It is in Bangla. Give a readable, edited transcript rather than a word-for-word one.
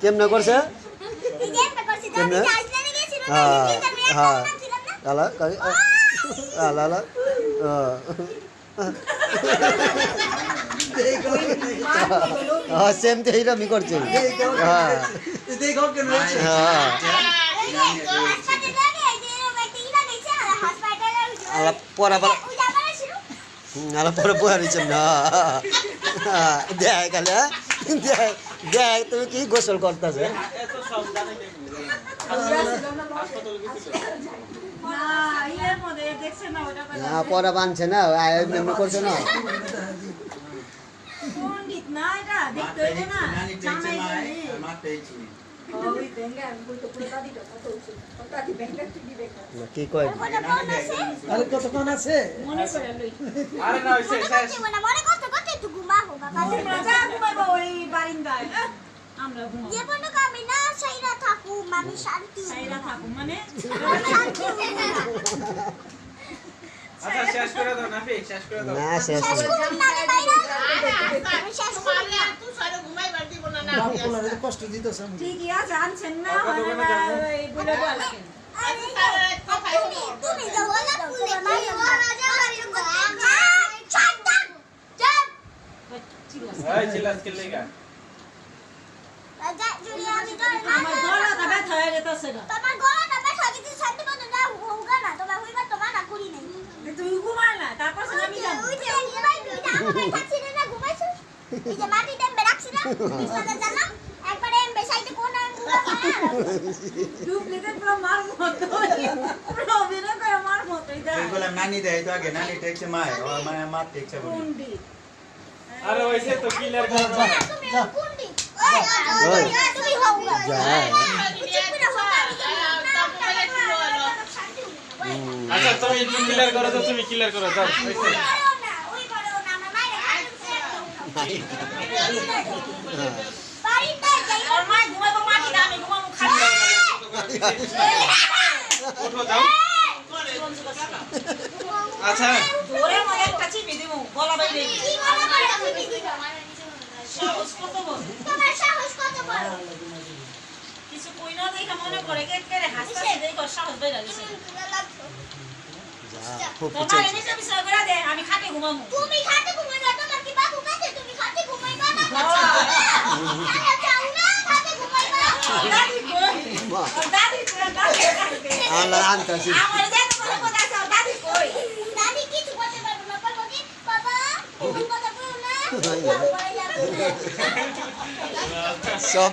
কেমনে করছে কেমনে হ্যাঁ আলা আলা আলা সেম তো এইরকমই করছে হ্যাঁ হ্যাঁ পরে পরে বয়া রয়েছেন না দেখ গেলে দেখ তুমি কি গোসল করতেছে পরে বানছে না এমনি করছে না কি কয় আরে কতক্ষণ আছে আরে না হইছে শেষ মনে করতে করতে একটু ঘুমাবো বাবা রাজা ঘুমাবো ওই বারিন্দায় আমরা ঘুমাবো যে বন্ধু আমি না সাইরা থাকু আমি শান্তি সাইরা থাকু মানে আচ্ছা শেষ করে দাও নাফি শেষ করে দাও না শেষ কষ্ট দিতেছে ঠিকই আছে আনছেন না এই বলে বলা তুমি তো বলা ফুলে মারি রাজা এই চিল্লাস কে লেগা রাজা জুড়ি আমি তো আমার গলাটা ব্যথা হয়ে যেতেছে না তোমার গলাটা ব্যথা গেছে শান্তি মতো না হোগা না তোমার হইবা তোমার না করি নাই তুই ঘুমায় না তারপর আমি জানি ওই যে ঘুমাই তুই না আমার কাছে না ঘুমাইছো এই যে মাটি টেম্বে রাখছি না বিছানা জানা একবারে এমবে সাইডে কোন আঙ্গুল ডুপ্লিকেট পুরো মার মতো পুরো বিনা করে মার মতো এটা বললাম নানি দেয় তো আগে নানি টেকছে মা আর মা টেকছে বলি কুন্ডি আরে ওইসে তো ক্লিয়ার করে দাও তুমি কুন্ডি ওই তুমি হোগা আচ্ছা তুমি ক্লিয়ার করো তো তুমি ক্লিয়ার করো দাও ওইসে ওই করো না আমার মাইরে বাড়িতে যাই আর মা ঘুমাবো মাটি না আমি ঘুমাবো খালি উঠো যাও আচ্ছা জোরে মনে একটা চিপি দিমু গলা বাইরে কি মনে করে তুমি দিবা সাহস কত বড় তোমার সাহস কত বড় কিছু কই না দেখা মনে করে কে কে হাসতাছে দেখো সাহস বাইরে গেছে খুব তোমার এনে আমি সব করে দে আমি খাটে ঘুমাবো তুমি খাটে ঘুমাইবা তোমার কি বাবু কাছে তুমি খাটে ঘুমাইবা না যাও না খাটে ঘুমাইবা দাদি কই দাদি আল্লাহ আনতাছি আমার দেখো বলে কথা আছে দাদি কই দাদি কিছু বলতে পারবো না বলবো কি বাবা তুমি কথা বলো না সব